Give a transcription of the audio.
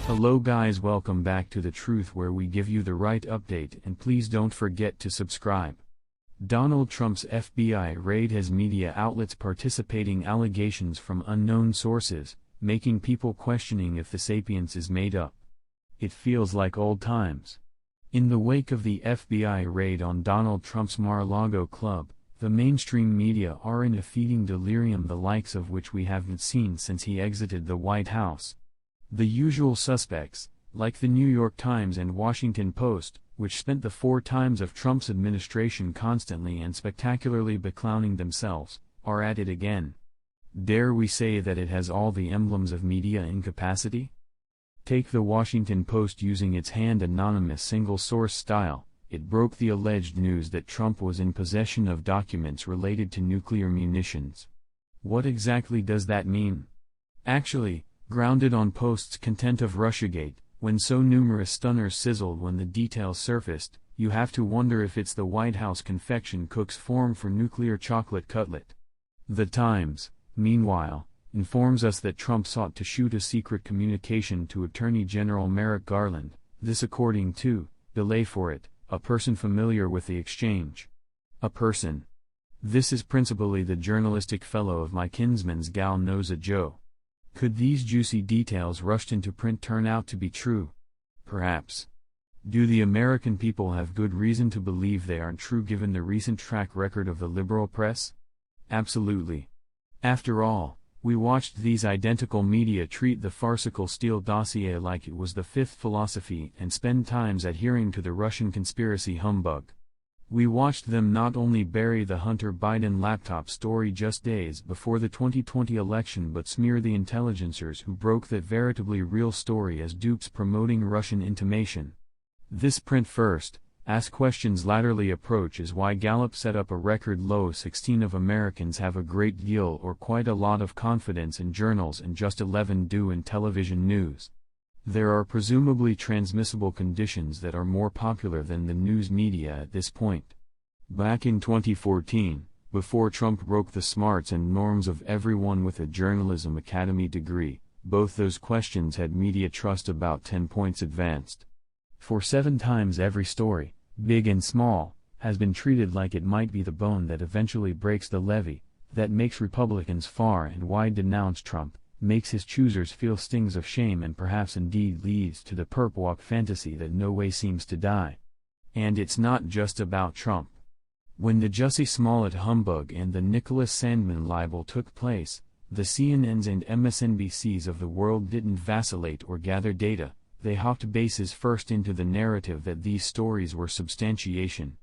Hello guys, welcome back to The Truth, where we give you the right update, and please don't forget to subscribe. Donald Trump's FBI raid has media outlets participating allegations from unknown sources, making people questioning if the sapience is made up. It feels like old times. In the wake of the FBI raid on Donald Trump's Mar-a-Lago club, the mainstream media are in a feeding delirium the likes of which we haven't seen since he exited the White House. The usual suspects, like the New York Times and Washington Post, which spent the 4 times of Trump's administration constantly and spectacularly beclowning themselves, are at it again. Dare we say that it has all the emblems of media incapacity? Take the Washington Post. Using its anonymous single-source style, it broke the alleged news that Trump was in possession of documents related to nuclear munitions. What exactly does that mean? Actually, grounded on Post's content of Russiagate, when so numerous stunners sizzled when the details surfaced, you have to wonder if it's the White House confection cook's form for nuclear chocolate cutlet. The Times, meanwhile, informs us that Trump sought to shoot a secret communication to Attorney General Merrick Garland, this according to, delay for it, a person familiar with the exchange. A person. This is principally the journalistic fellow of my kinsman's gal knows a Joe. Could these juicy details rushed into print turn out to be true? Perhaps. Do the American people have good reason to believe they aren't true given the recent track record of the liberal press? Absolutely. After all, we watched these identical media treat the farcical Steele dossier like it was the fifth philosophy and spend times adhering to the Russian conspiracy humbug. We watched them not only bury the Hunter Biden laptop story just days before the 2020 election but smear the intelligencers who broke that veritably real story as dupes promoting Russian intimidation. This print first, ask questions latterly approach is why Gallup set up a record low 16 of Americans have a great deal or quite a lot of confidence in journals and just 11 do in television news. There are presumably transmissible conditions that are more popular than the news media at this point. Back in 2014, before Trump broke the smarts and norms of everyone with a journalism academy degree, both those questions had media trust about 10 points advanced. For 7 times every story, big and small, has been treated like it might be the bone that eventually breaks the levee, that makes Republicans far and wide denounce Trump, makes his choosers feel stings of shame and perhaps indeed leads to the perp walk fantasy that no way seems to die. And it's not just about Trump. When the Jussie Smollett humbug and the Nicholas Sandmann libel took place, the CNNs and MSNBCs of the world didn't vacillate or gather data, they hopped bases first into the narrative that these stories were substantiation,